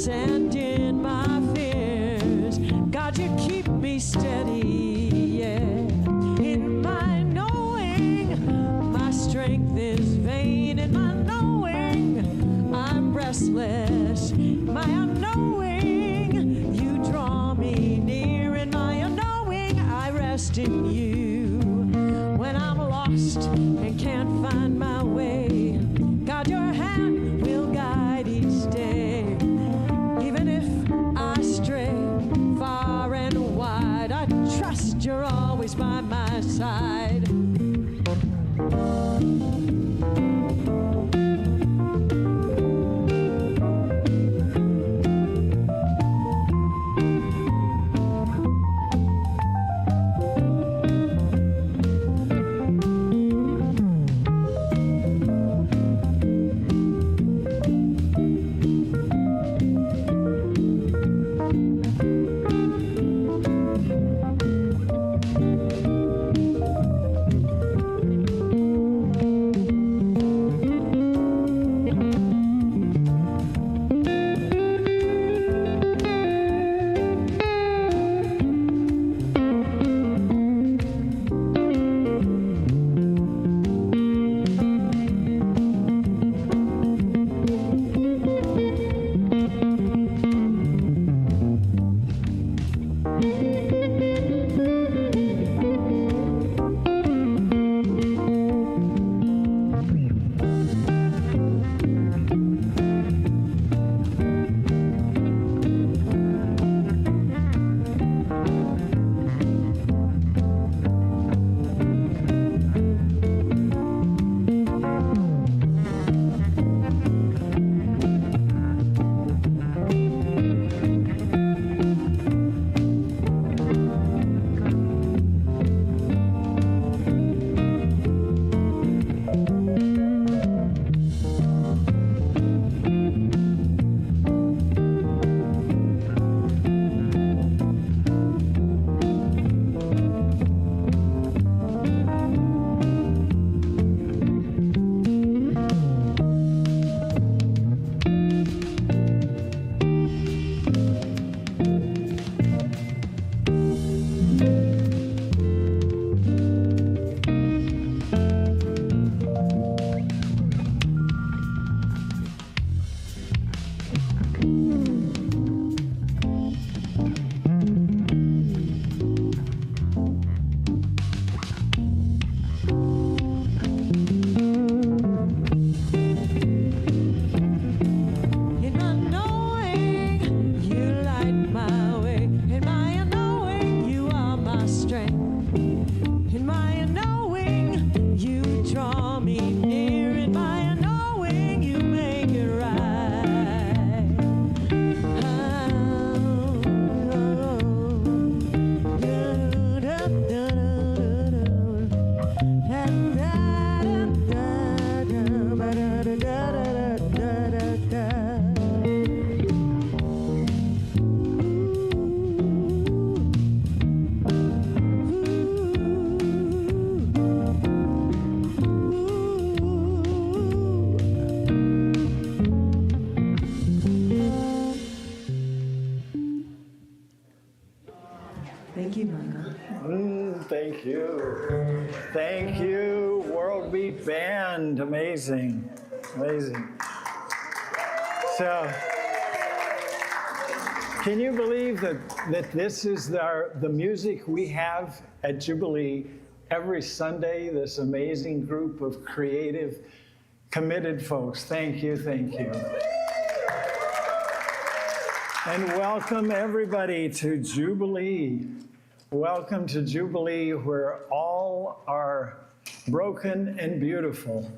sand in my fears. God, you keep me steady, yeah. In my knowing, my strength is vain. In my knowing, I'm restless. My unknowing, you draw me near. In my unknowing, I rest in you. When I'm lost and can't find my way, God, your hand will guide each day. Even if I stray far and wide, I trust you're always by my side. Thank you, Michael. Thank you. Thank you, World Beat Band. Amazing. Amazing. So, can you believe that this is the music we have at Jubilee every Sunday, this amazing group of creative, committed folks? Thank you, thank you. And welcome everybody to Jubilee. Welcome to Jubilee, where all are broken and beautiful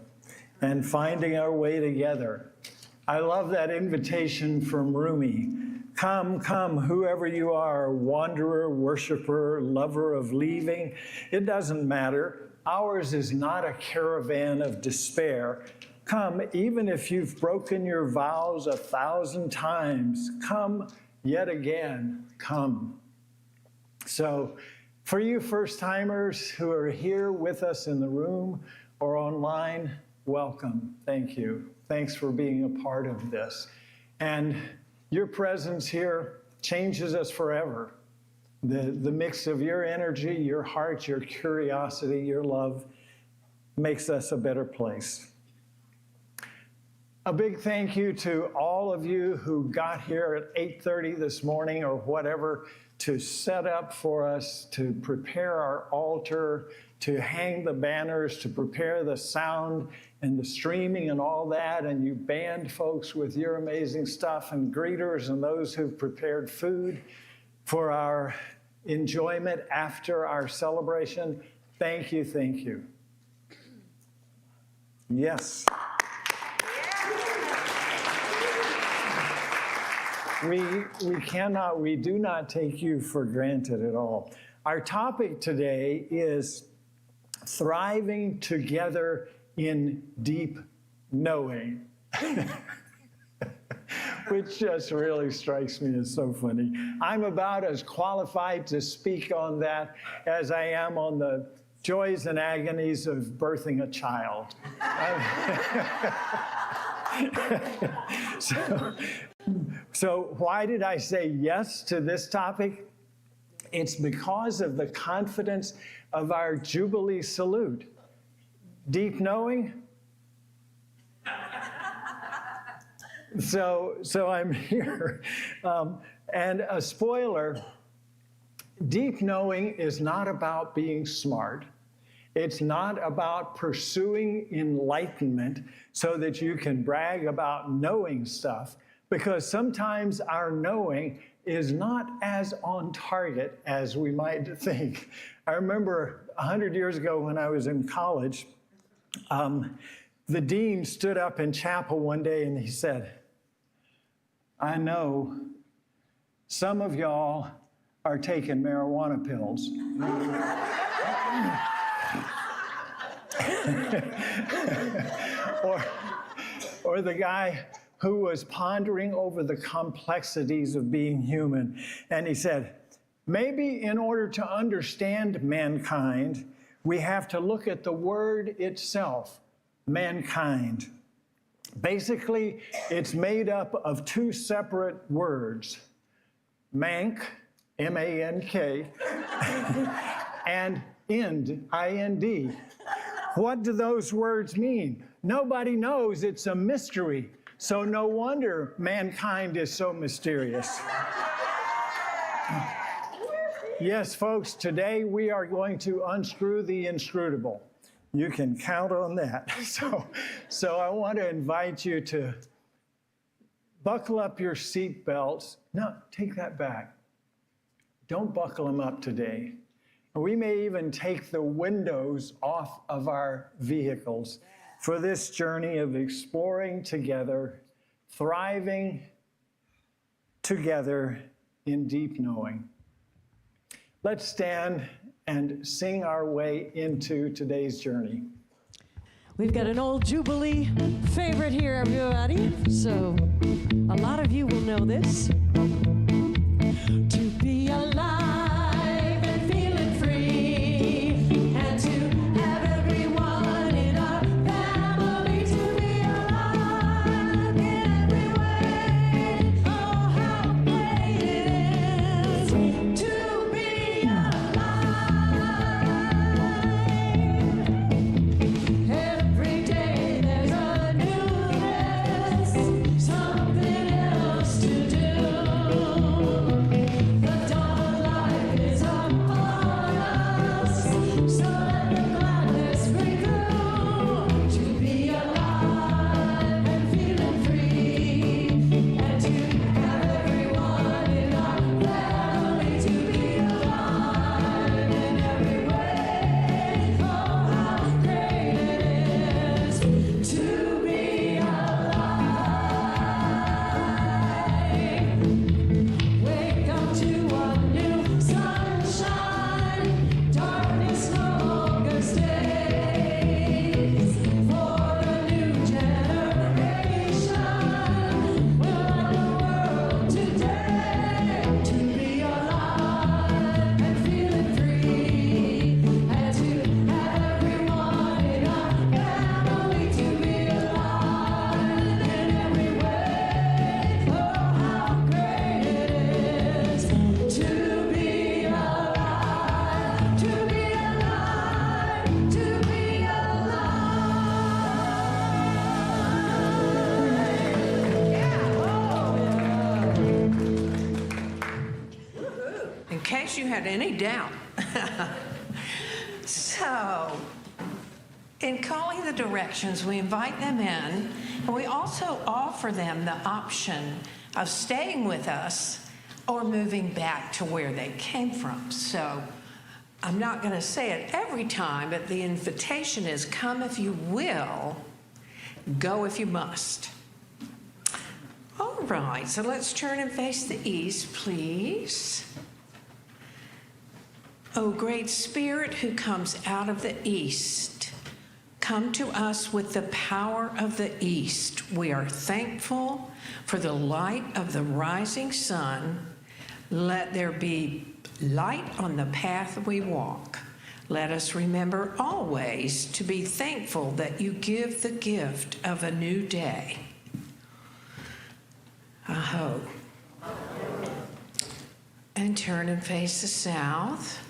and finding our way together. I love that invitation from Rumi. Come, come, whoever you are, wanderer, worshiper, lover of leaving, it doesn't matter. Ours is not a caravan of despair. Come, even if you've broken your vows 1,000 times, come yet again, come. So for you first-timers who are here with us in the room or online, welcome, thank you. Thanks for being a part of this. And Your presence here changes us forever. The mix of your energy, your heart, your curiosity, your love makes us a better place. A big thank you to all of you who got here at 8:30 this morning or whatever to set up for us, to prepare our altar, to hang the banners, to prepare the sound and the streaming and all that, and you band folks with your amazing stuff, and greeters and those who've prepared food for our enjoyment after our celebration. Thank you, thank you. Yes. We do not take you for granted at all. Our topic today is thriving together in deep knowing, which just really strikes me as so funny. I'm about as qualified to speak on that as I am on the joys and agonies of birthing a child. So why did I say yes to this topic? It's because of the confidence of our Jubilee salute. Deep knowing. So I'm here. And a spoiler, deep knowing is not about being smart. It's not about pursuing enlightenment so that you can brag about knowing stuff, because sometimes our knowing is not as on target as we might think. I remember 100 years ago when I was in college, the dean stood up in chapel one day and he said, "I know some of y'all are taking marijuana pills." or the guy who was pondering over the complexities of being human. And he said, maybe in order to understand mankind, we have to look at the word itself, mankind. Basically, it's made up of two separate words, mank, M-A-N-K, and ind, I-N-D. What do those words mean? Nobody knows. It's a mystery. So no wonder mankind is so mysterious. Yes, folks, today we are going to unscrew the inscrutable. You can count on that. So I want to invite you to buckle up your seat belts. No, take that back. Don't buckle them up today. We may even take the windows off of our vehicles for this journey of exploring together, thriving together in deep knowing. Let's stand and sing our way into today's journey. We've got an old Jubilee favorite here, everybody. So a lot of you will know this. To be alive and feeling free, and to have everyone in our family to be alive in every way. Oh, how great it is to be alive. Every day there's a newness, something else to do. case you had any doubt. So, in calling the directions, we invite them in, and we also offer them the option of staying with us or moving back to where they came from. So, I'm not going to say it every time, but the invitation is come if you will, go if you must. All right, so let's turn and face the east, please. O great Spirit who comes out of the east, come to us with the power of the east. We are thankful for the light of the rising sun. Let there be light on the path we walk. Let us remember always to be thankful that you give the gift of a new day. Aho. And turn and face the south.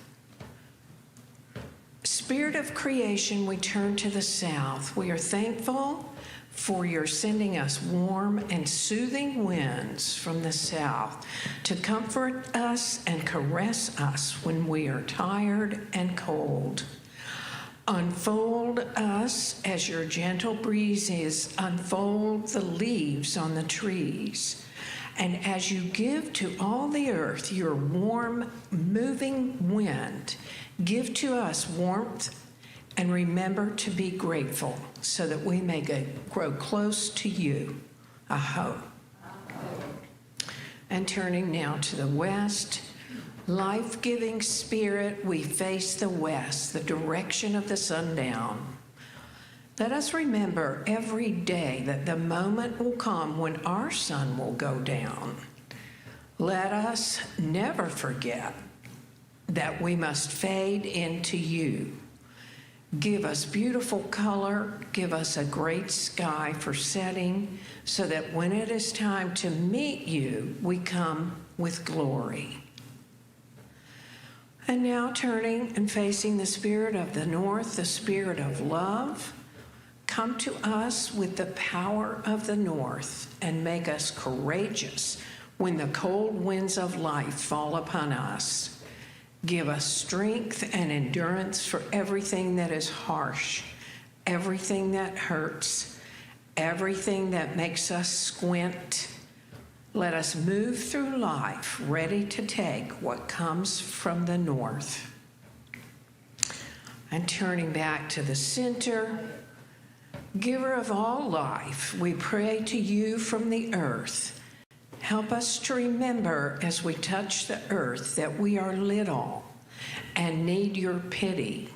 Spirit of creation, we turn to the south. We are thankful for your sending us warm and soothing winds from the south to comfort us and caress us when we are tired and cold. Unfold us as your gentle breezes unfold the leaves on the trees. And as you give to all the earth your warm, moving wind, give to us warmth and remember to be grateful so that we may grow close to you. Aho. And turning now to the west, life-giving Spirit, we face the west, the direction of the sundown. Let us remember every day that the moment will come when our sun will go down. Let us never forget that we must fade into you. Give us beautiful color, give us a great sky for setting, so that when it is time to meet you, we come with glory. And now turning and facing the Spirit of the north, the Spirit of love, come to us with the power of the north and make us courageous when the cold winds of life fall upon us. Give us strength and endurance for everything that is harsh, everything that hurts, everything that makes us squint. Let us move through life ready to take what comes from the north. And turning back to the center, Giver of all life, we pray to you from the earth. Help us to remember as we touch the earth that we are little and need your pity.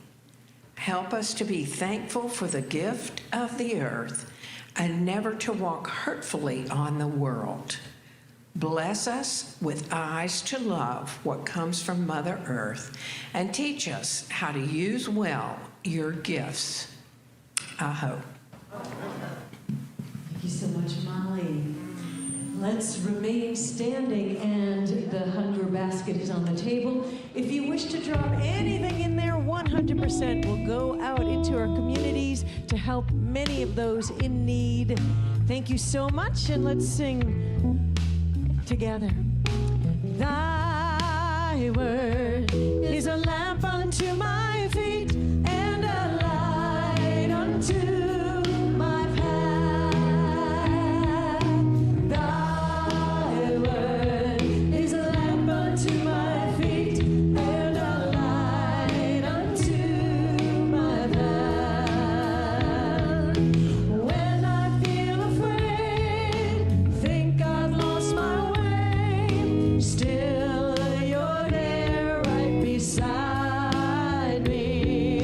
Help us to be thankful for the gift of the earth and never to walk hurtfully on the world. Bless us with eyes to love what comes from Mother Earth and teach us how to use well your gifts. Aho. Thank you so much, Mollie. Let's remain standing, and the hunger basket is on the table. If you wish to drop anything in there, 100% will go out into our communities to help many of those in need. Thank you so much, and let's sing together. Thy word is a lamp unto my feet and a light unto my path. Thy word is a lamp unto my feet and a light unto my path. When I feel afraid, think I've lost my way, still you're there right beside me.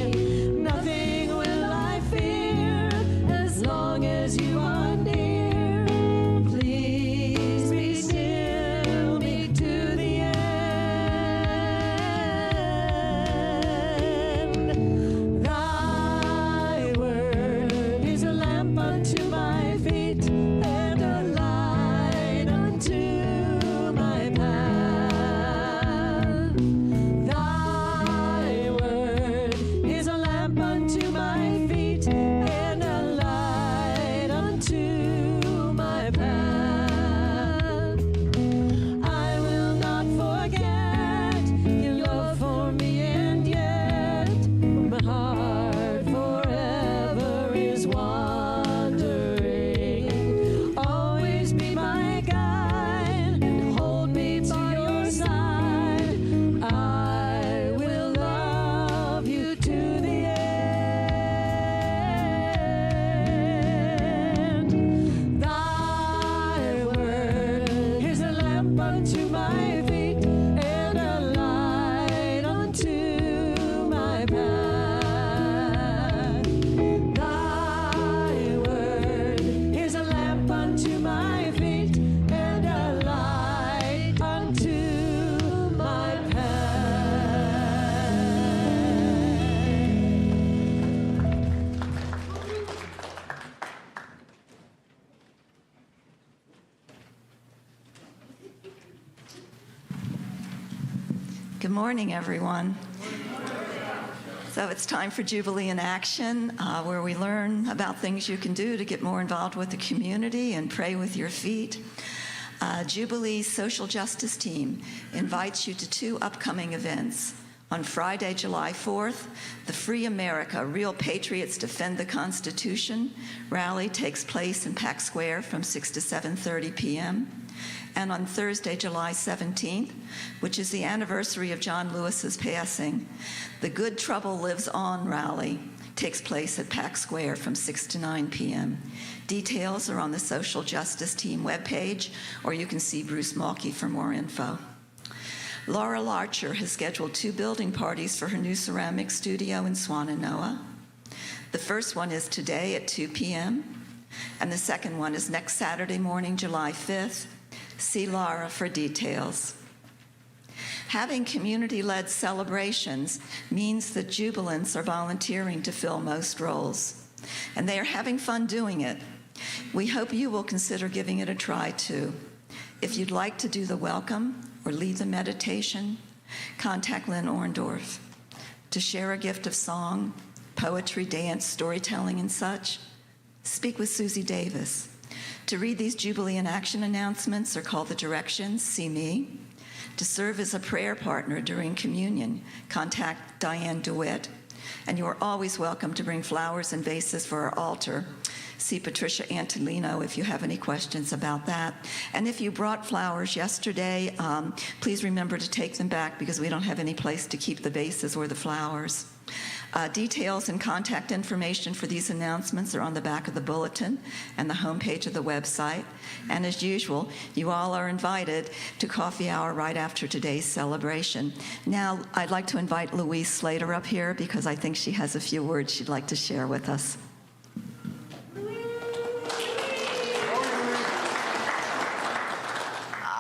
Good morning, everyone. So it's time for Jubilee in Action, where we learn about things you can do to get more involved with the community and pray with your feet. Jubilee's social justice team invites you to 2 upcoming events. On Friday, July 4th, the Free America, Real Patriots Defend the Constitution rally takes place in Pack Square from 6 to 7:30 p.m. And on Thursday, July 17th, which is the anniversary of John Lewis's passing, the Good Trouble Lives On rally takes place at Pack Square from 6 to 9 p.m. Details are on the Social Justice Team webpage, or you can see Bruce Malky for more info. Loercher has scheduled 2 building parties for her new ceramic studio in Swannanoa. The first one is today at 2 p.m., and the second one is next Saturday morning, July 5th. See Laura for details. Having community-led celebrations means that jubilants are volunteering to fill most roles, and they are having fun doing it. We hope you will consider giving it a try, too. If you'd like to do the welcome or lead the meditation, contact Lynn Orndorff. To share a gift of song, poetry, dance, storytelling, and such, speak with Susie Davis. To read these Jubilee in Action announcements or call the directions, see me. To serve as a prayer partner during communion, contact Diane DeWitt. And you are always welcome to bring flowers and vases for our altar. See Patricia Antolino if you have any questions about that. And if you brought flowers yesterday, please remember to take them back because we don't have any place to keep the vases or the flowers. Details and contact information for these announcements are on the back of the bulletin and the homepage of the website. And as usual, you all are invited to coffee hour right after today's celebration. Now, I'd like to invite Louise Slater up here because I think she has a few words she'd like to share with us.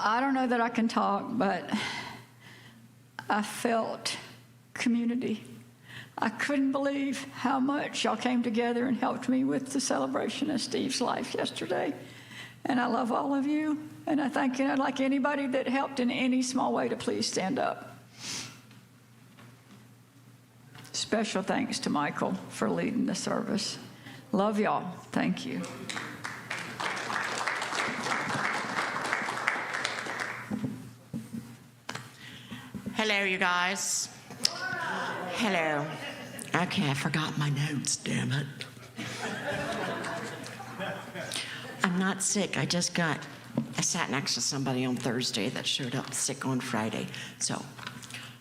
I don't know that I can talk, but I felt community. I couldn't believe how much y'all came together and helped me with the celebration of Steve's life yesterday. And I love all of you. And I thank you. I'd like anybody that helped in any small way to please stand up. Special thanks to Michael for leading the service. Love y'all. Thank you. Hello, you guys. Hello. Okay, I forgot my notes, damn it. I'm not sick. I sat next to somebody on Thursday that showed up sick on Friday. So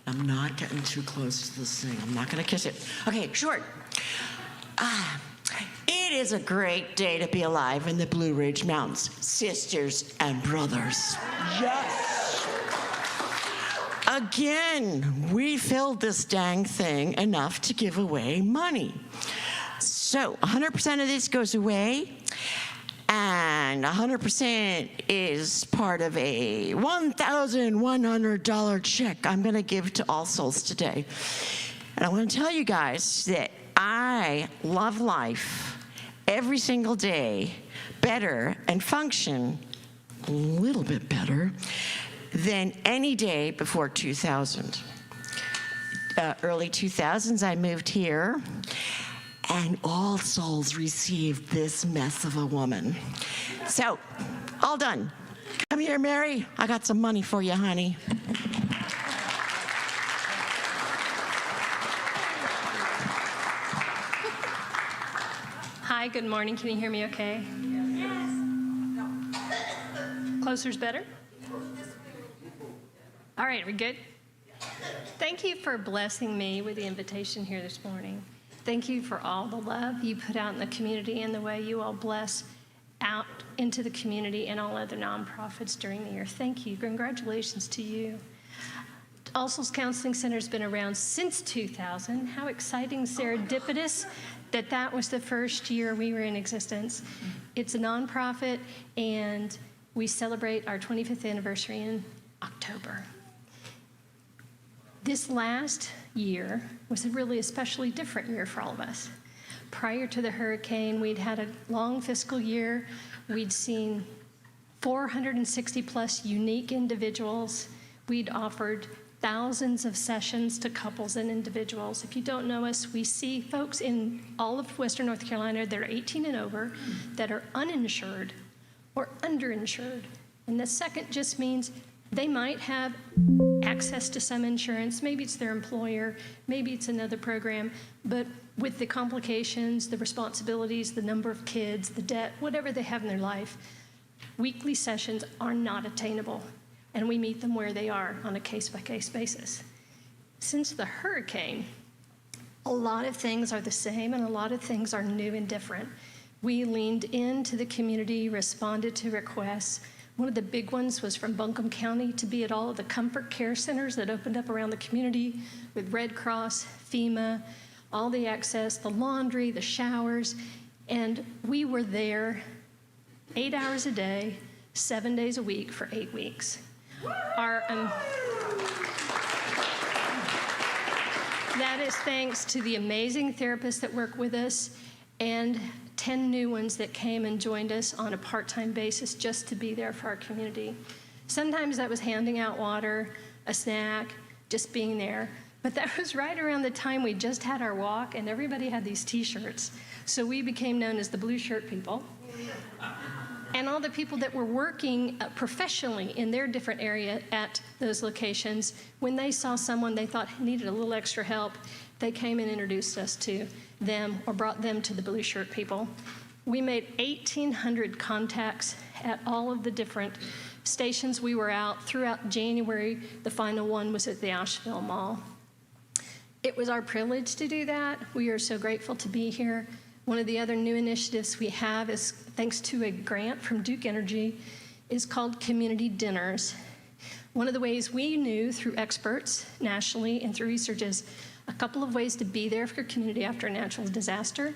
I'm not getting too close to this thing. I'm not going to kiss it. Okay, short. It is a great day to be alive in the Blue Ridge Mountains, sisters and brothers. Yes. Again, we filled this dang thing enough to give away money. So 100% of this goes away, and 100% is part of a $1,100 check I'm going to give to All Souls today. And I want to tell you guys that I love life every single day better and function a little bit better than any day before 2000. Early 2000s, I moved here, and All Souls received this mess of a woman. So, all done. Come here, Mary. I got some money for you, honey. Hi, good morning. Can you hear me okay? Yes. Closer's better? All right, are we good? Thank you for blessing me with the invitation here this morning. Thank you for all the love you put out in the community and the way you all bless out into the community and all other nonprofits during the year. Thank you. Congratulations to you. All Souls Counseling Center has been around since 2000. How exciting, serendipitous that was the first year we were in existence. It's a nonprofit, and we celebrate our 25th anniversary in October. This last year was a really especially different year for all of us. Prior to the hurricane, we'd had a long fiscal year. We'd seen 460 plus unique individuals. We'd offered thousands of sessions to couples and individuals. If you don't know us, we see folks in all of Western North Carolina that are 18 and over that are uninsured or underinsured. And the second just means they might have access to some insurance. Maybe it's their employer, maybe it's another program, but with the complications, the responsibilities, the number of kids, the debt, whatever they have in their life, weekly sessions are not attainable, and we meet them where they are on a case-by-case basis. Since the hurricane, a lot of things are the same and a lot of things are new and different. We leaned into the community, responded to requests. One of the big ones was from Buncombe County to be at all of the comfort care centers that opened up around the community with Red Cross, FEMA, all the access, the laundry, the showers, and we were there 8 hours a day, 7 days a week for 8 weeks. That is thanks to the amazing therapists that work with us and 10 new ones that came and joined us on a part-time basis just to be there for our community. Sometimes that was handing out water, a snack, just being there. But that was right around the time we just had our walk and everybody had these t-shirts. So we became known as the blue shirt people. And all the people that were working professionally in their different area at those locations, when they saw someone they thought needed a little extra help, they came and introduced us to them or brought them to the blue shirt people. We made 1,800 contacts at all of the different stations we were out throughout January. The final one was at the Asheville Mall. It was our privilege to do that. We are so grateful to be here. One of the other new initiatives we have is, thanks to a grant from Duke Energy, is called Community Dinners. One of the ways we knew through experts nationally and through research is a couple of ways to be there for your community after a natural disaster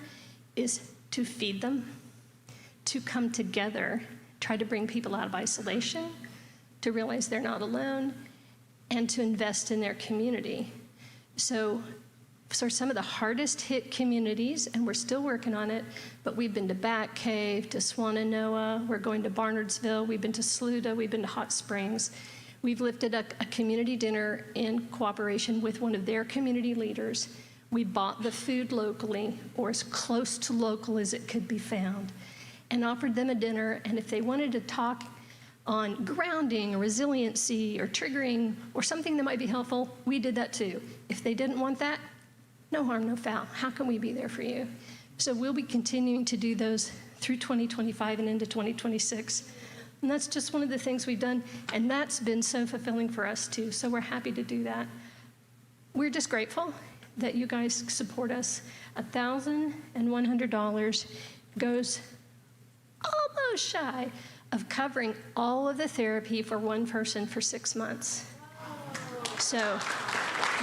is to feed them, to come together, try to bring people out of isolation, to realize they're not alone, and to invest in their community. So some of the hardest hit communities, and we're still working on it, but we've been to Bat Cave, to Swannanoa, we're going to Barnardsville, we've been to Saluda, we've been to Hot Springs. We've lifted a community dinner in cooperation with one of their community leaders. We bought the food locally, or as close to local as it could be found, and offered them a dinner, and if they wanted to talk on grounding or resiliency or triggering or something that might be helpful, we did that too. If they didn't want that, no harm, no foul. How can we be there for you? So we'll be continuing to do those through 2025 and into 2026. And that's just one of the things we've done, and that's been so fulfilling for us too. So we're happy to do that. We're just grateful that you guys support us. $1,100 goes almost shy of covering all of the therapy for one person for 6 months. So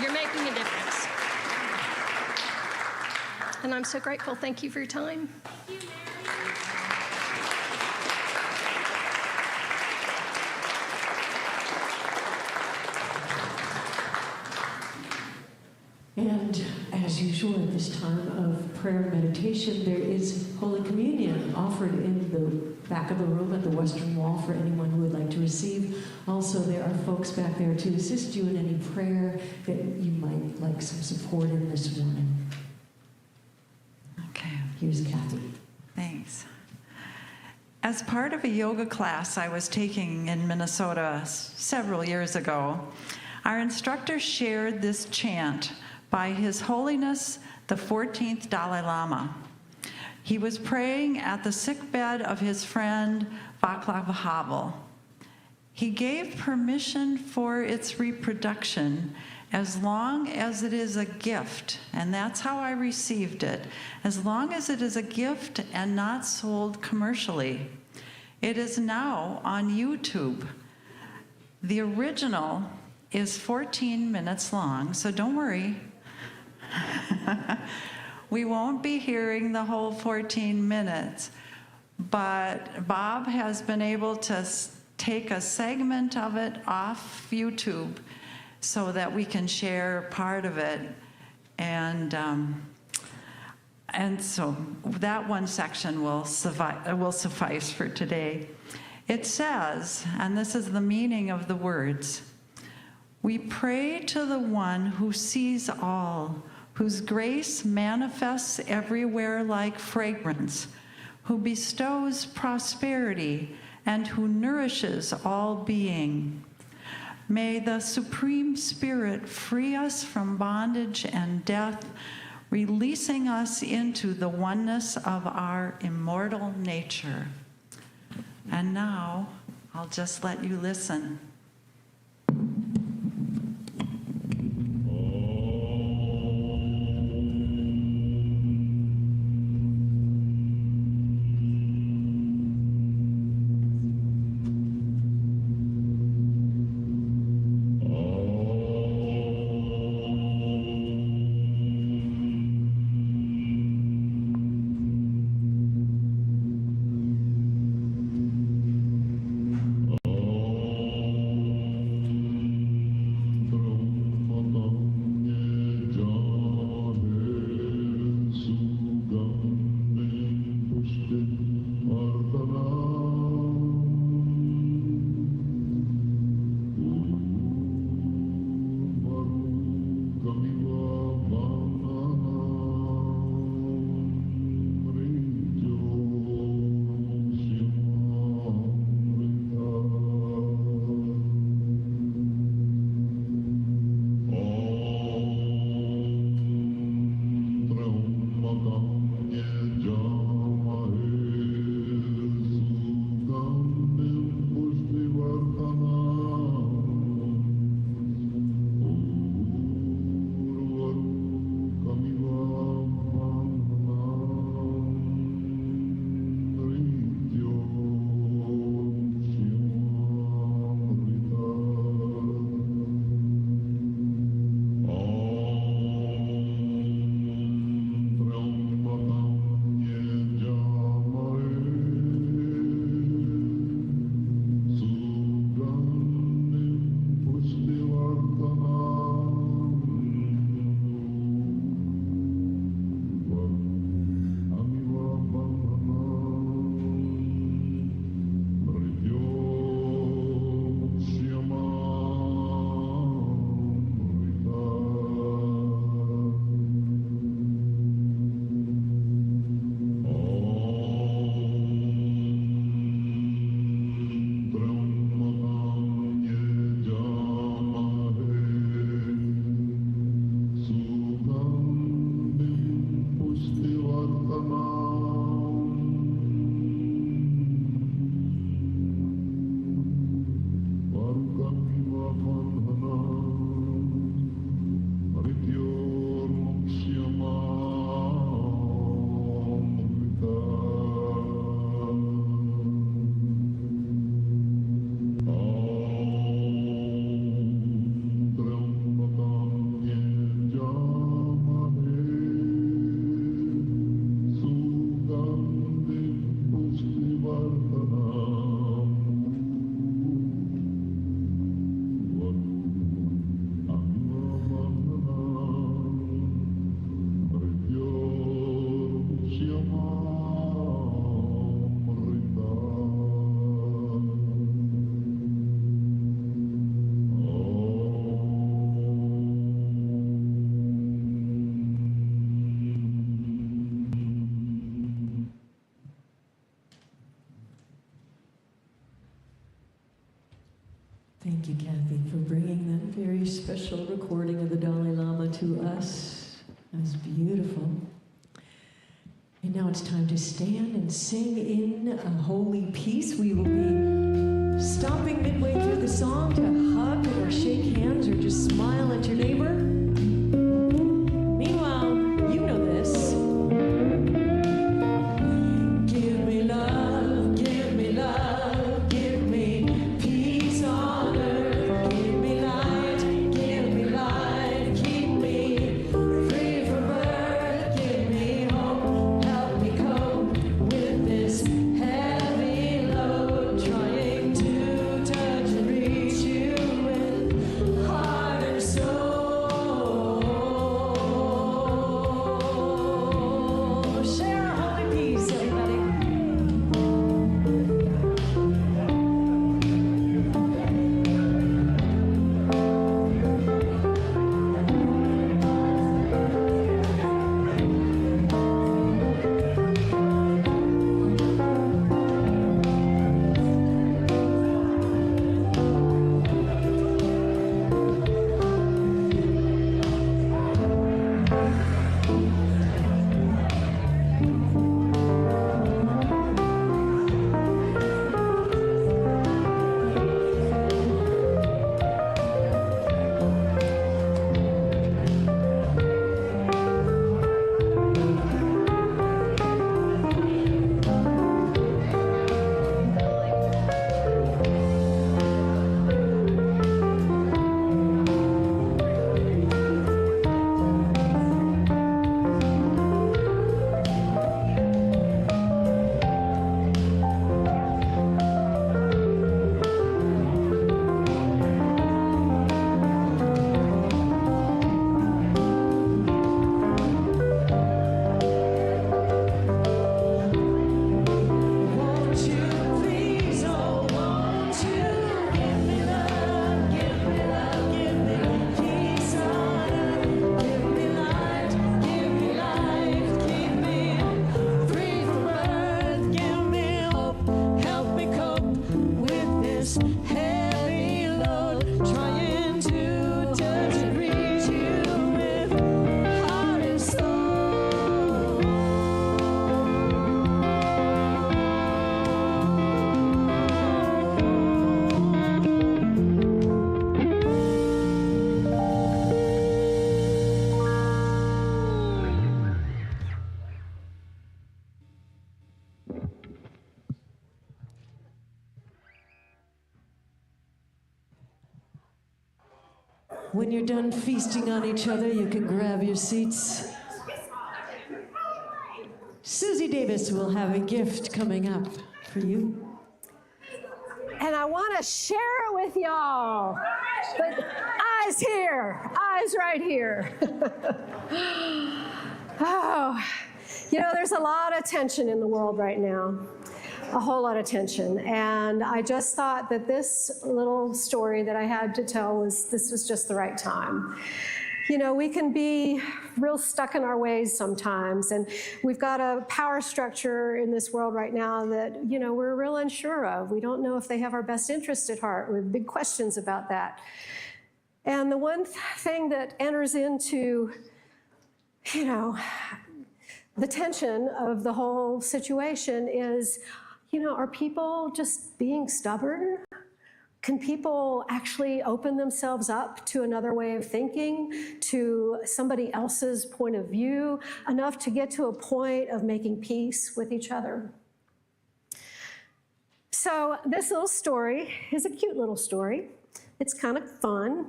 you're making a difference. And I'm so grateful. Thank you for your time. Thank you, Mary. And as usual at this time of prayer and meditation, there is Holy Communion offered in the back of the room at the western wall for anyone who would like to receive. Also, there are folks back there to assist you in any prayer that you might like some support in this morning. Okay. Here's Kathy. Thanks. As part of a yoga class I was taking in Minnesota several years ago, our instructor shared this chant by His Holiness the 14th Dalai Lama. He was praying at the sickbed of his friend Václav Havel. He gave permission for its reproduction as long as it is a gift, and that's how I received it, as long as it is a gift and not sold commercially. It is now on YouTube. The original is 14 minutes long, so don't worry. We won't be hearing the whole 14 minutes, but Bob has been able to take a segment of it off YouTube so that we can share part of it. And so that one section will suffice for today. It says, and this is the meaning of the words, We pray to the one who sees all, whose grace manifests everywhere like fragrance, who bestows prosperity and who nourishes all being. May the Supreme Spirit free us from bondage and death, releasing us into the oneness of our immortal nature. And now, I'll just let you listen. Thank you, Kathy, for bringing that very special recording of the Dalai Lama to us. It was beautiful. And now it's time to stand and sing in a holy peace. We will be stopping midway through the song to hug or shake hands or just smile at your neighbor. Meanwhile, you know this. Give me love, give me love, give me peace on earth. Give me light, keep me free from birth. Give me hope, help me cope with this heavy load. Trying to touch and reach When you're done feasting on each other, you can grab your seats. Susie Davis will have a gift coming up for you. And I want to share it with y'all. But eyes here, eyes right here. Oh, you know, there's a lot of tension in the world right now, a whole lot of tension. And I just thought that this little story that I had to tell was just the right time. You know, we can be real stuck in our ways sometimes, and we've got a power structure in this world right now that, you know, we're real unsure of. We don't know if they have our best interest at heart. We have big questions about that. And the one thing that enters into, you know, the tension of the whole situation is, you know, are people just being stubborn? Can people actually open themselves up to another way of thinking, to somebody else's point of view, enough to get to a point of making peace with each other? So this little story is a cute little story. It's kind of fun.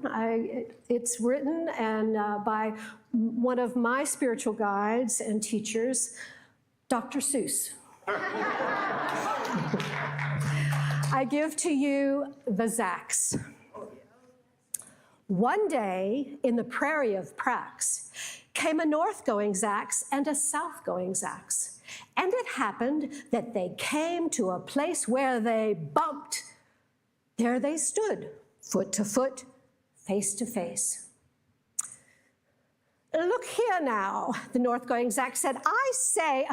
It's written by one of my spiritual guides and teachers, Dr. Seuss. I give to you the Zacks. One day in the prairie of Prax came a north-going Zacks and a south-going Zacks. And it happened that they came to a place where they bumped. There they stood, foot to foot, face to face. Look here now, the north-going Zack said, I say,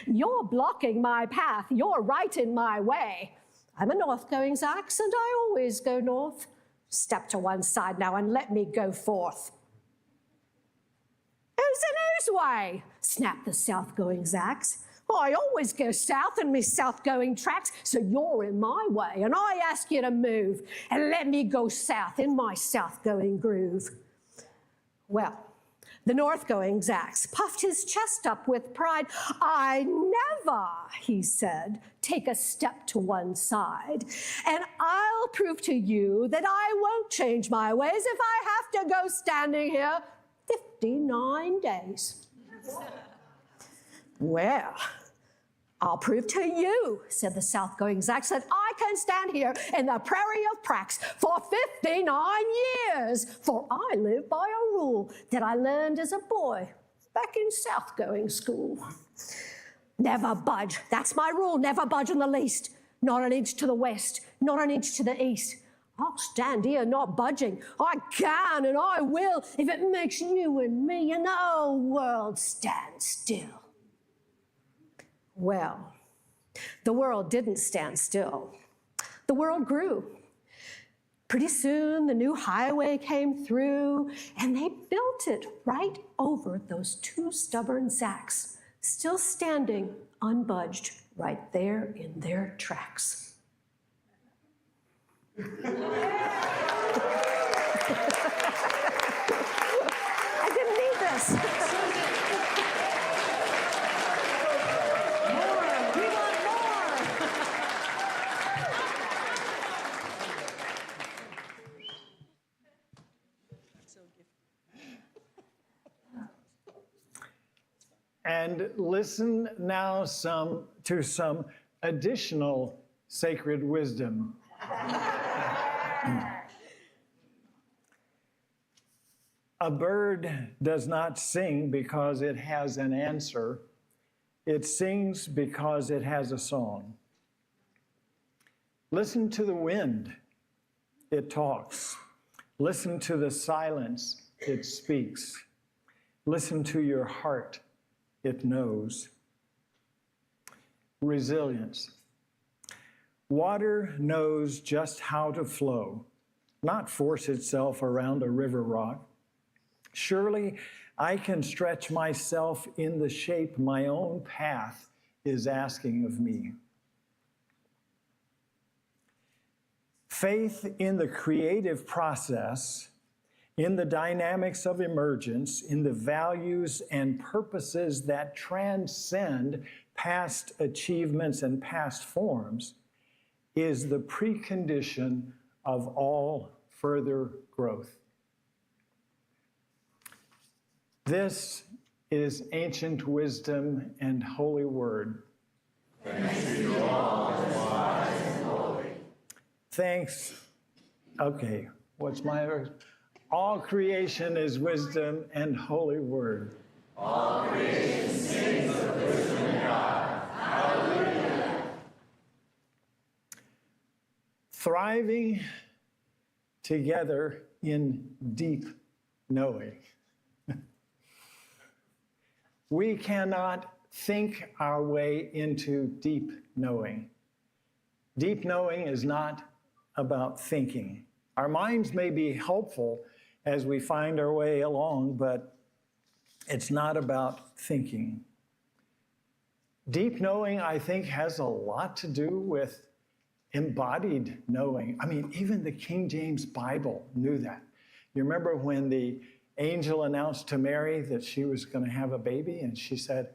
you're blocking my path, you're right in my way. I'm a north-going Zax, and I always go north. Step to one side now and let me go forth. Who's in whose way? Snapped the south-going Zax. I always go south in me south-going tracks, so you're in my way, and I ask you to move and let me go south in my south-going groove. Well, the north-going Zax puffed his chest up with pride. I never, he said, take a step to one side. And I'll prove to you that I won't change my ways if I have to go standing here 59 days. Well, I'll prove to you, said the south-going Zax, that I can stand here in the prairie of Prax for 59 years, for I live by a rule that I learned as a boy back in south-going school. Never budge, that's my rule, never budge in the least, not an inch to the west, not an inch to the east. I'll stand here not budging. I can and I will if it makes you and me and the whole world stand still. Well, the world didn't stand still. The world grew. Pretty soon, the new highway came through, and they built it right over those two stubborn Zacks, still standing unbudged right there in their tracks. I didn't need this. And listen now to some additional sacred wisdom. A bird does not sing because it has an answer. It sings because it has a song. Listen to the wind. It talks. Listen to the silence. It speaks. Listen to your heart. It knows. Resilience. Water knows just how to flow, not force itself around a river rock. Surely I can stretch myself in the shape my own path is asking of me. Faith in the creative process, in the dynamics of emergence, in the values and purposes that transcend past achievements and past forms, is the precondition of all further growth. This is ancient wisdom and holy word. Thanks be to all that is wise and holy. Thanks. Okay, what's my verse? All creation is wisdom and holy word. All creation sings of wisdom in God. Hallelujah. Thriving together in deep knowing. We cannot think our way into deep knowing. Deep knowing is not about thinking. Our minds may be helpful as we find our way along, but it's not about thinking. Deep knowing, I think, has a lot to do with embodied knowing. I mean, even the King James Bible knew that. You remember when the angel announced to Mary that she was going to have a baby, and she said,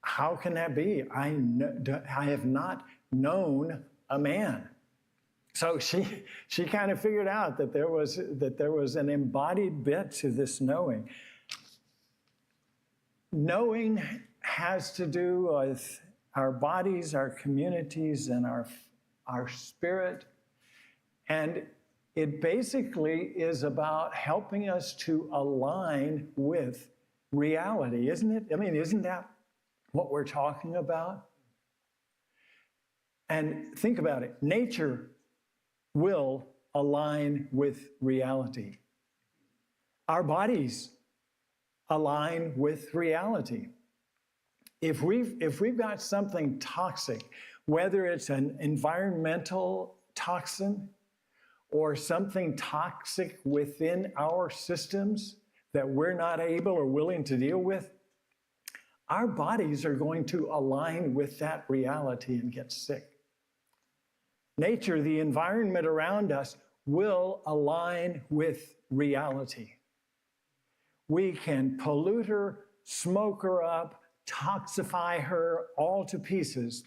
"How can that be? I have not known a man." So she kind of figured out that there was an embodied bit to this knowing. Knowing has to do with our bodies, our communities, and our spirit. And it basically is about helping us to align with reality, isn't it? I mean, isn't that what we're talking about? And think about it. Nature will align with reality. Our bodies align with reality. If we've got something toxic, whether it's an environmental toxin or something toxic within our systems that we're not able or willing to deal with, our bodies are going to align with that reality and get sick. Nature, the environment around us, will align with reality. We can pollute her, smoke her up, toxify her all to pieces.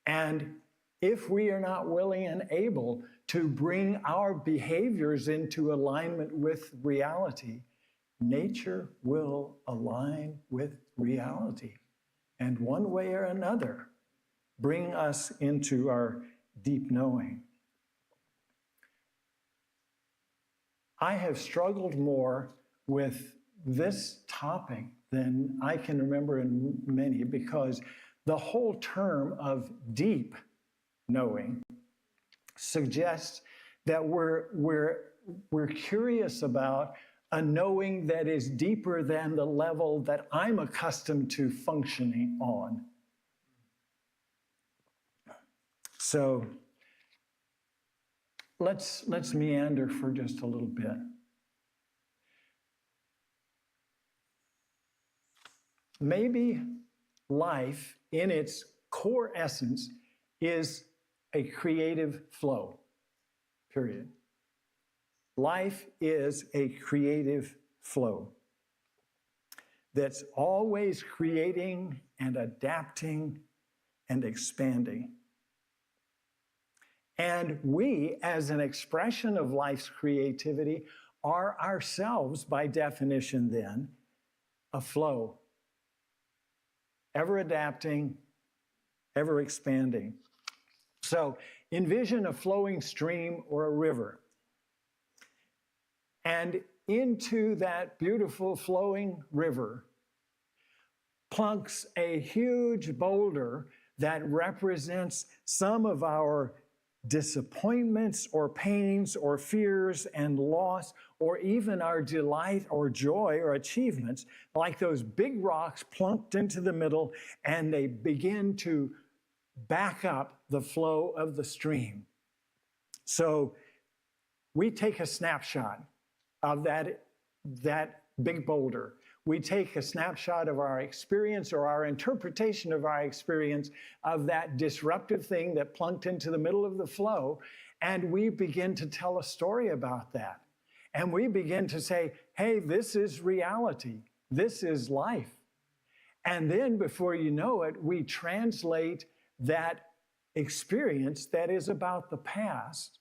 And if we are not willing and able to bring our behaviors into alignment with reality, nature will align with reality. And one way or another, bring us into our deep knowing. I have struggled more with this topic than I can remember in many, because the whole term of deep knowing suggests that we're curious about a knowing that is deeper than the level that I'm accustomed to functioning on. So let's meander for just a little bit. Maybe life, in its core essence, is a creative flow, period. Life is a creative flow that's always creating and adapting and expanding. And we, as an expression of life's creativity, are ourselves, by definition then, a flow. Ever adapting, ever expanding. So envision a flowing stream or a river. And into that beautiful flowing river plunks a huge boulder that represents some of our disappointments or pains or fears and loss, or even our delight or joy or achievements, like those big rocks plunked into the middle, and they begin to back up the flow of the stream. So we take a snapshot of that big boulder. We take a snapshot of our experience or our interpretation of our experience of that disruptive thing that plunked into the middle of the flow, and we begin to tell a story about that. And we begin to say, hey, this is reality. This is life. And then before you know it, we translate that experience that is about the past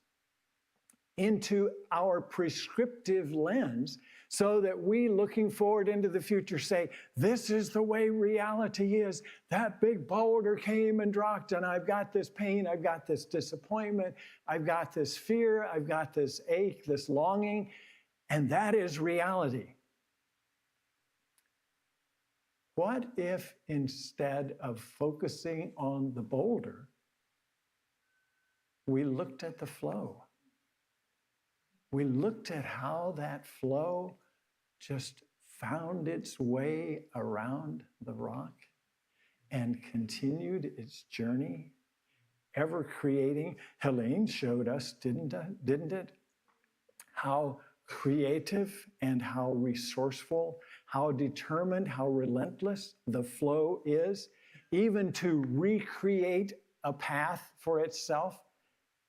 into our prescriptive lens so that we, looking forward into the future, say, this is the way reality is. That big boulder came and dropped, and I've got this pain, I've got this disappointment, I've got this fear, I've got this ache, this longing, and that is reality. What if instead of focusing on the boulder, we looked at the flow? We looked at how that flow just found its way around the rock and continued its journey, ever creating. Helene showed us, didn't it? How creative and how resourceful, how determined, how relentless the flow is, even to recreate a path for itself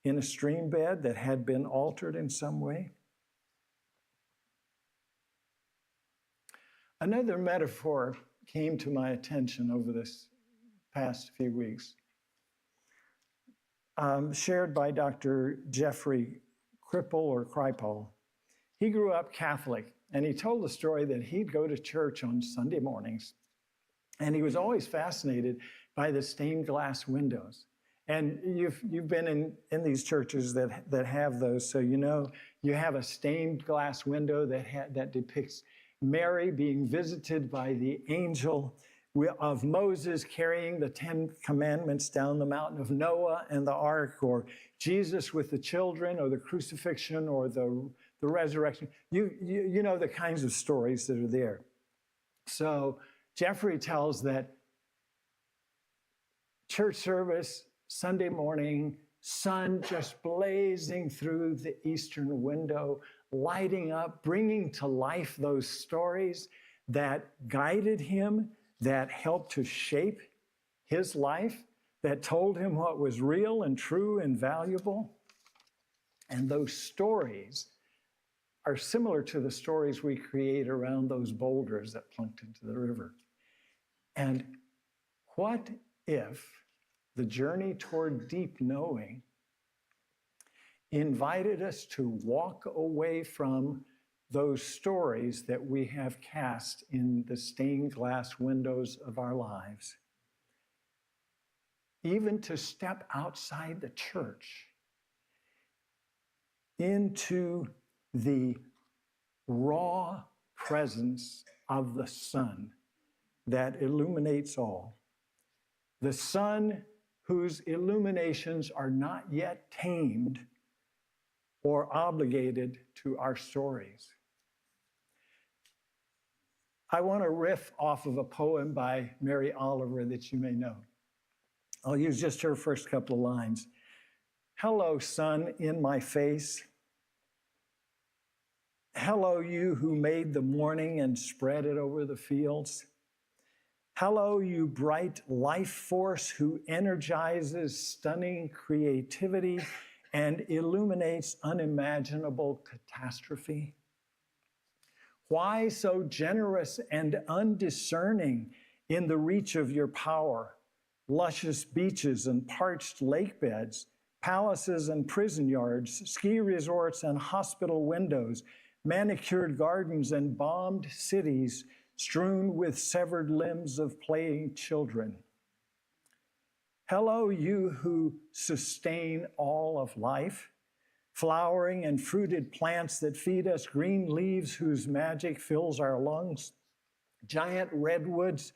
in a stream bed that had been altered in some way. Another metaphor came to my attention over this past few weeks, shared by Dr. Jeffrey Kripal. He grew up Catholic, and he told the story that he'd go to church on Sunday mornings, and he was always fascinated by the stained glass windows. And you've been in these churches that have those, so you know you have a stained glass window that depicts Mary being visited by the angel of Moses carrying the 10 commandments down the mountain of Noah and the ark, or Jesus with the children, or the crucifixion, or the resurrection. You know the kinds of stories that are there. So Jeffrey tells that church service, Sunday morning, sun just blazing through the eastern window, lighting up, bringing to life those stories that guided him, that helped to shape his life, that told him what was real and true and valuable. And those stories are similar to the stories we create around those boulders that plunked into the river. And what if the journey toward deep knowing invited us to walk away from those stories that we have cast in the stained glass windows of our lives, even to step outside the church into the raw presence of the sun that illuminates all. The sun whose illuminations are not yet tamed or obligated to our stories. I want to riff off of a poem by Mary Oliver that you may know. I'll use just her first couple of lines. Hello, sun in my face. Hello, you who made the morning and spread it over the fields. Hello, you bright life force who energizes stunning creativity and illuminates unimaginable catastrophe. Why so generous and undiscerning in the reach of your power? Luscious beaches and parched lake beds, palaces and prison yards, ski resorts and hospital windows, manicured gardens and bombed cities strewn with severed limbs of playing children. Hello, you who sustain all of life, flowering and fruited plants that feed us green leaves whose magic fills our lungs, giant redwoods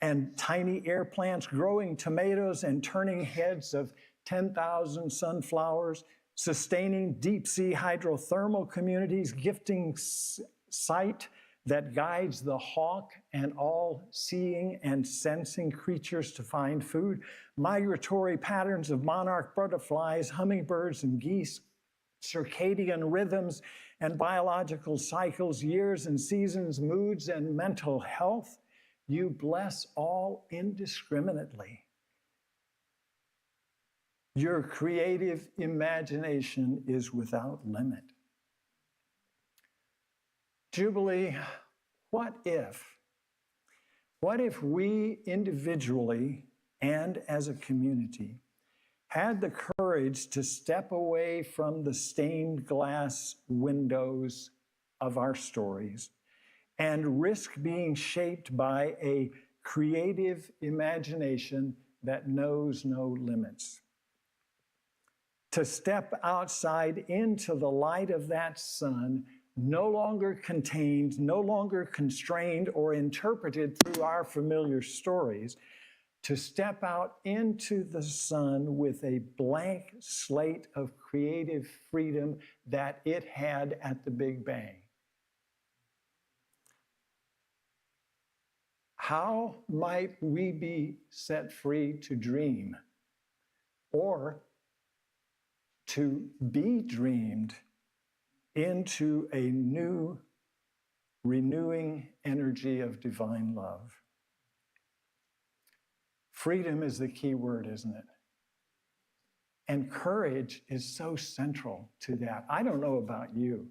and tiny air plants growing tomatoes and turning heads of 10,000 sunflowers, sustaining deep sea hydrothermal communities, gifting sight that guides the hawk and all seeing and sensing creatures to find food, migratory patterns of monarch butterflies, hummingbirds and geese, circadian rhythms and biological cycles, years and seasons, moods and mental health. You bless all indiscriminately. Your creative imagination is without limit. Jubilee, what if we individually and as a community had the courage to step away from the stained glass windows of our stories and risk being shaped by a creative imagination that knows no limits. To step outside into the light of that sun, no longer contained, no longer constrained or interpreted through our familiar stories, to step out into the sun with a blank slate of creative freedom that it had at the Big Bang. How might we be set free to dream or to be dreamed into a new, renewing energy of divine love? Freedom is the key word, isn't it? And courage is so central to that. I don't know about you,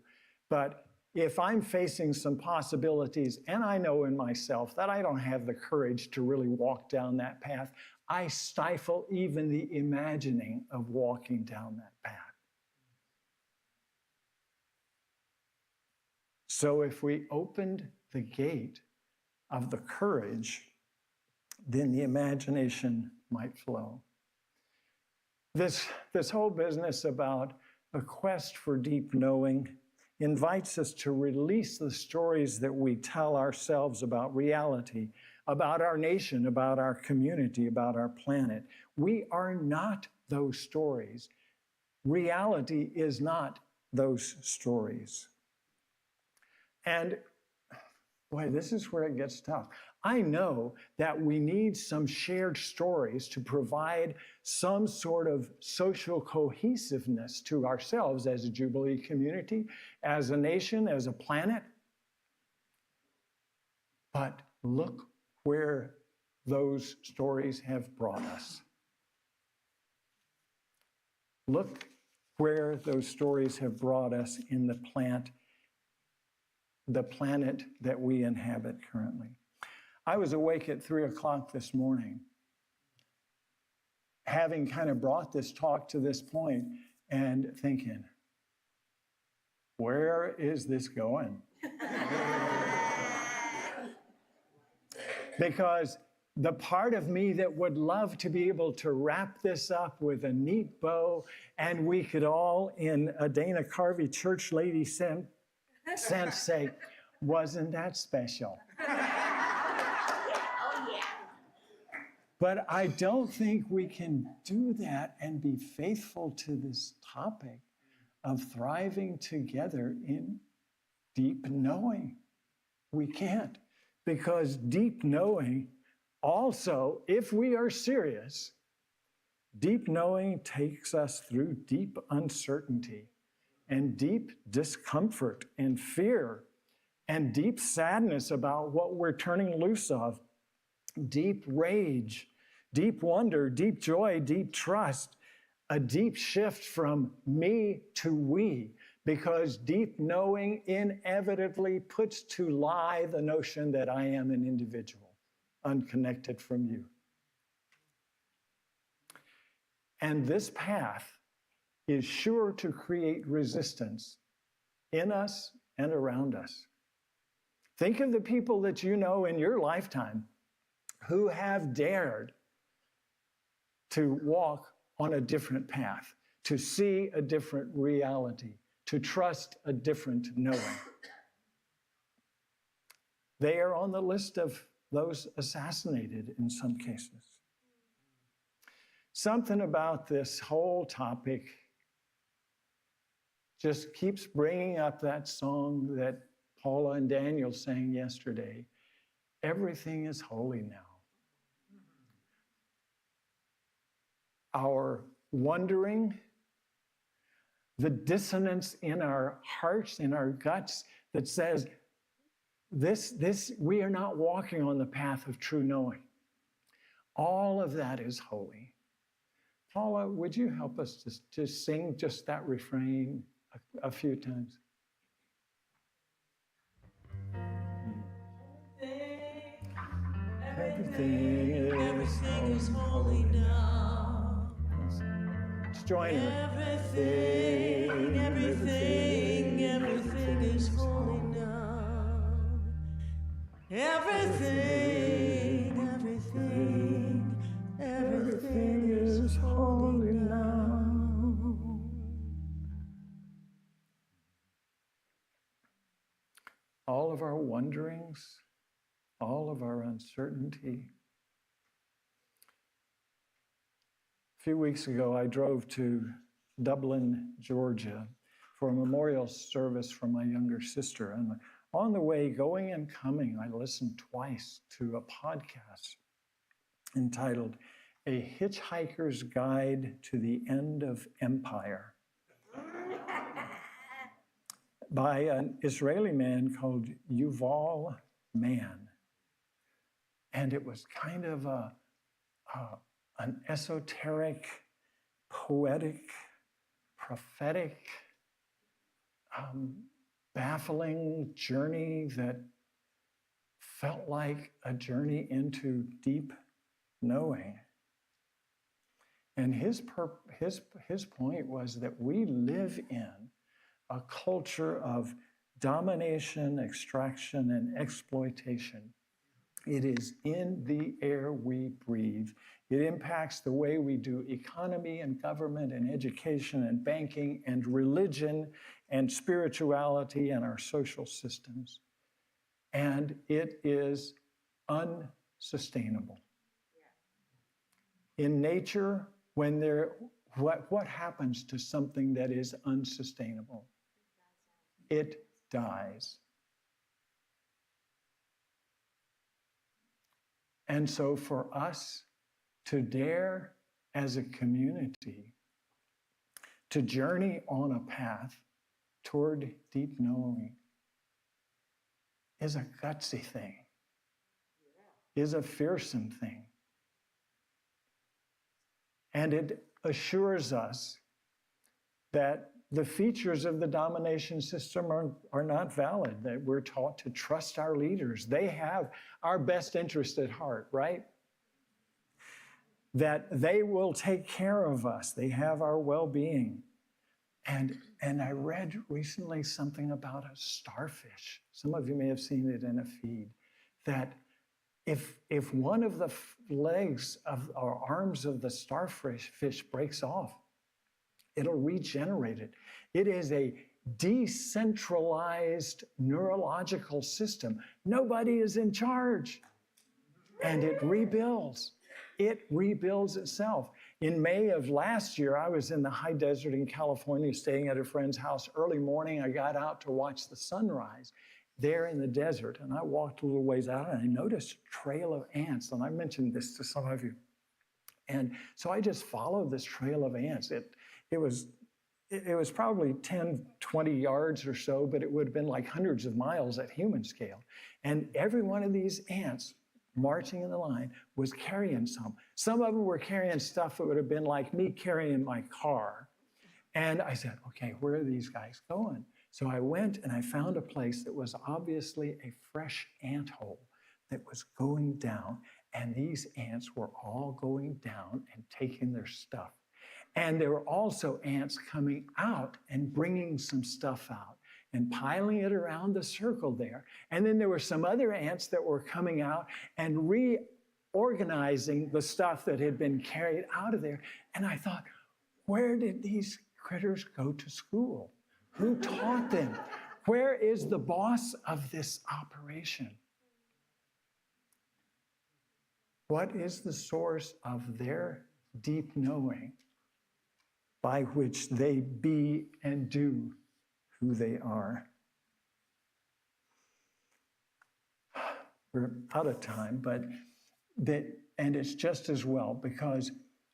but if I'm facing some possibilities and I know in myself that I don't have the courage to really walk down that path, I stifle even the imagining of walking down that path. So if we opened the gate of the courage, then the imagination might flow. This whole business about a quest for deep knowing invites us to release the stories that we tell ourselves about reality, about our nation, about our community, about our planet. We are not those stories. Reality is not those stories. And boy, this is where it gets tough. I know that we need some shared stories to provide some sort of social cohesiveness to ourselves as a Jubilee community, as a nation, as a planet. But look where those stories have brought us. Look where those stories have brought us in the planet that we inhabit currently. I was awake at 3 o'clock this morning, having kind of brought this talk to this point and thinking, where is this going? Because the part of me that would love to be able to wrap this up with a neat bow and we could all, in a Dana Carvey church lady sense, say, wasn't that special? But I don't think we can do that and be faithful to this topic of thriving together in deep knowing. We can't, because deep knowing also, if we are serious, deep knowing takes us through deep uncertainty and deep discomfort and fear and deep sadness about what we're turning loose of, deep rage, deep wonder, deep joy, deep trust, a deep shift from me to we, because deep knowing inevitably puts to lie the notion that I am an individual, unconnected from you. And this path is sure to create resistance in us and around us. Think of the people that you know in your lifetime who have dared to walk on a different path, to see a different reality, to trust a different knowing. They are on the list of those assassinated in some cases. Something about this whole topic just keeps bringing up that song that Paula and Daniel sang yesterday. Everything is holy now. Our wondering, the dissonance in our hearts, in our guts that says, we are not walking on the path of true knowing. All of that is holy. Paula, would you help us to sing just that refrain a few times? Everything is holy now. join her. Everything is holy now. Everything is holy now. All of our wonderings, all of our uncertainty. A few weeks ago, I drove to Dublin, Georgia, for a memorial service for my younger sister. And on the way, going and coming, I listened twice to a podcast entitled A Hitchhiker's Guide to the End of Empire by an Israeli man called Yuval Mann. And it was kind of an esoteric, poetic, prophetic, baffling journey that felt like a journey into deep knowing. And his point was that we live in a culture of domination, extraction, and exploitation. It is in the air we breathe. It impacts the way we do economy and government and education and banking and religion and spirituality and our social systems. And it is unsustainable. In nature, when what happens to something that is unsustainable? It dies. And so for us to dare as a community to journey on a path toward deep knowing is a gutsy thing, is a fearsome thing. And it assures us that the features of the domination system are not valid, that we're taught to trust our leaders. They have our best interest at heart, right? That they will take care of us. They have our well-being. And I read recently something about a starfish. Some of you may have seen it in a feed, that if one of the legs of or arms of the starfish breaks off, it'll regenerate it. It is a decentralized neurological system. Nobody is in charge. And it rebuilds. It rebuilds itself. In May of last year, I was in the high desert in California, staying at a friend's house. Early morning, I got out to watch the sunrise there in the desert. And I walked a little ways out and I noticed a trail of ants. And I mentioned this to some of you. And so I just followed this trail of ants. It was probably 10, 20 yards or so, but it would have been like hundreds of miles at human scale. And every one of these ants marching in the line was carrying some. Some of them were carrying stuff that would have been like me carrying my car. And I said, okay, where are these guys going? So I went and I found a place that was obviously a fresh ant hole that was going down. And these ants were all going down and taking their stuff. And there were also ants coming out and bringing some stuff out and piling it around the circle there. And then there were some other ants that were coming out and reorganizing the stuff that had been carried out of there. And I thought, where did these critters go to school? Who taught them? Where is the boss of this operation? What is the source of their deep knowing by which they be and do who they are? We're out of time, and it's just as well, because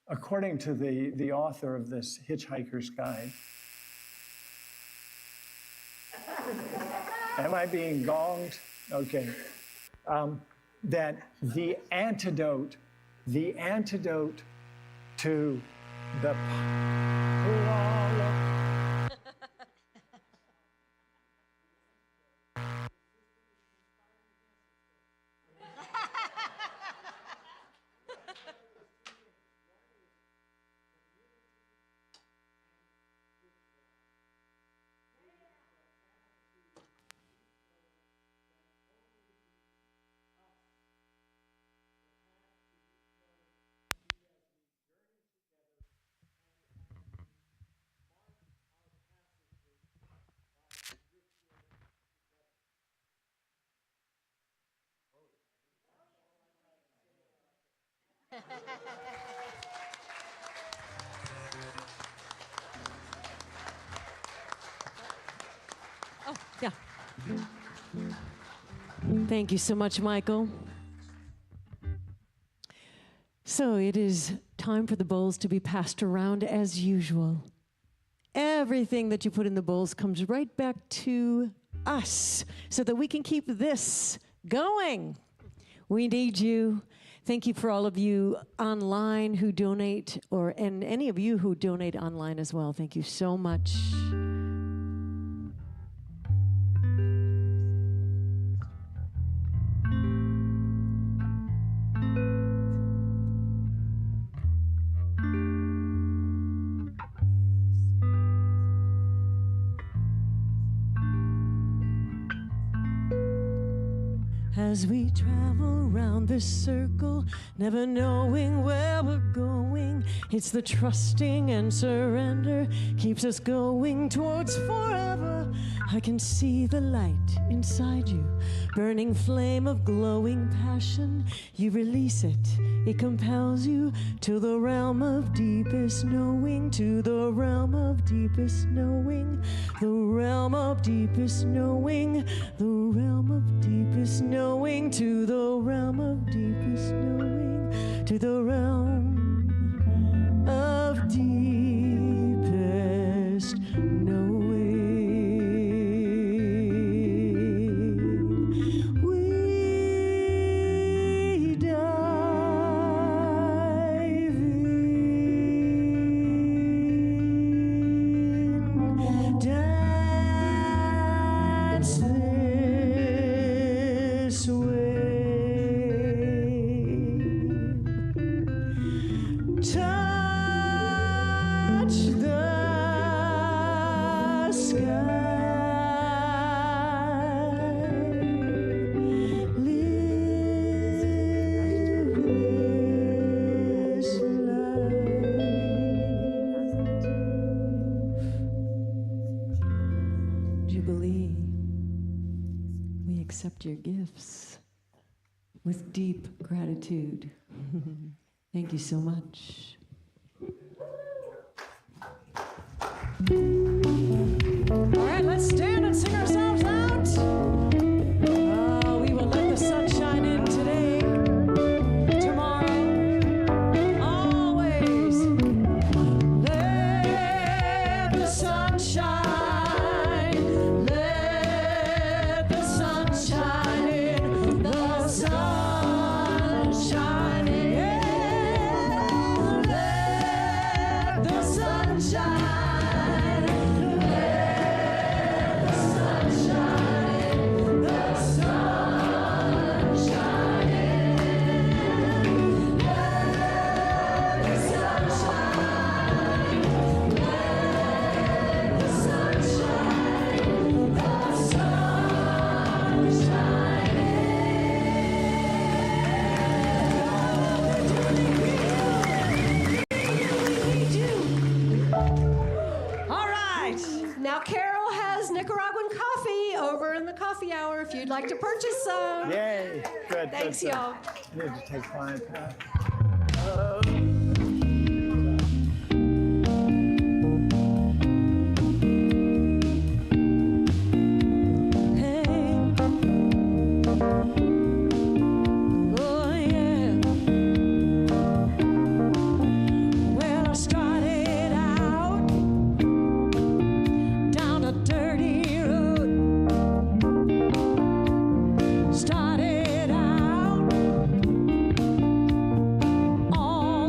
according to the author of this Hitchhiker's Guide, am I being gonged? Okay. That the antidote to the Oh, yeah. Thank you so much, Michael. So it is time for the bowls to be passed around as usual. Everything that you put in the bowls comes right back to us so that we can keep this going. We need you. Thank you for all of you online who donate, and any of you who donate online as well. Thank you so much. As we travel round this circle, never knowing where we're going, it's the trusting and surrender keeps us going towards forever. I can see the light inside you, burning flame of glowing passion. You release it, it compels you to the realm of deepest knowing, to the realm of deepest knowing, the realm of deepest knowing, the realm of deepest knowing, to the realm of deepest knowing, to the realm of deepest knowing. We dive in, dance this way. Touch the sky. Live this life. Jubilee, we accept your gifts with deep gratitude. Thank you so much. All right, let's stand and sing ourselves out. Oh, we will let the sun shine in today, tomorrow, always. Let the sun shine. Let the sun shine in. The sun shine in. Let the sun shine. Now Carol has Nicaraguan coffee over in the coffee hour if you'd like to purchase some. Yay. Good. Thanks, good, good. y'all. I need to take mine. Started out all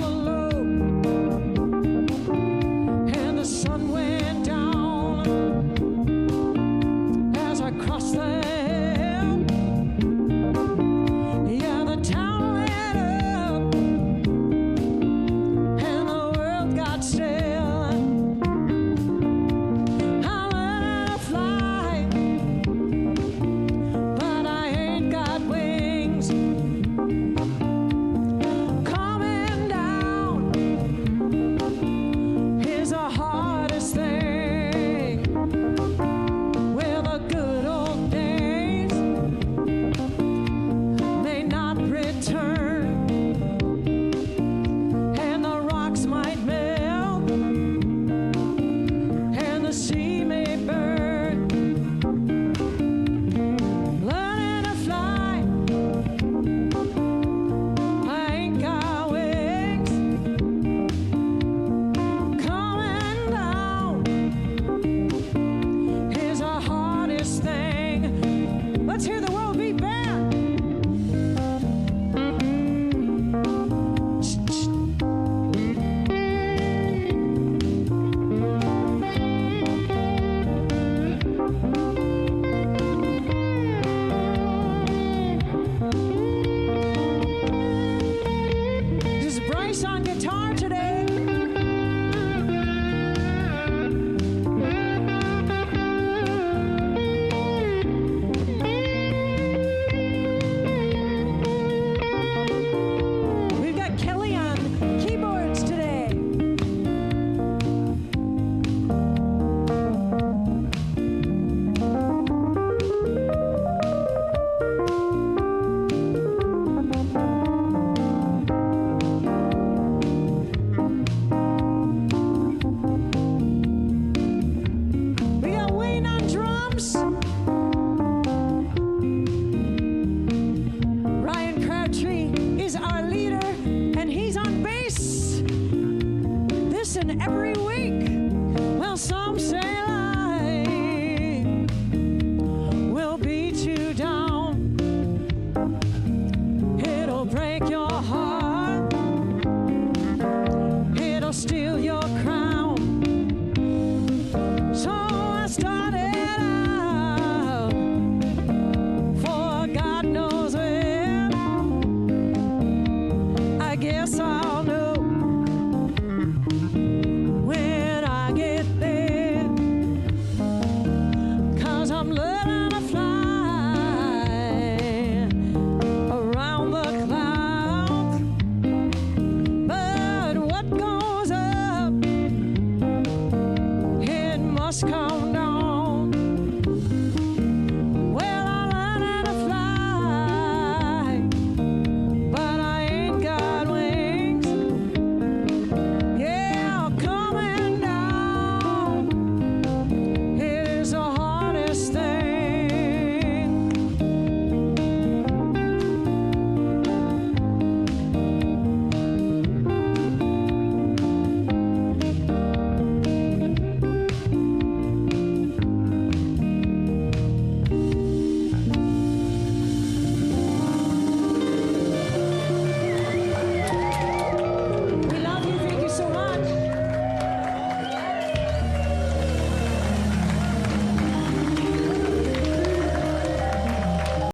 some love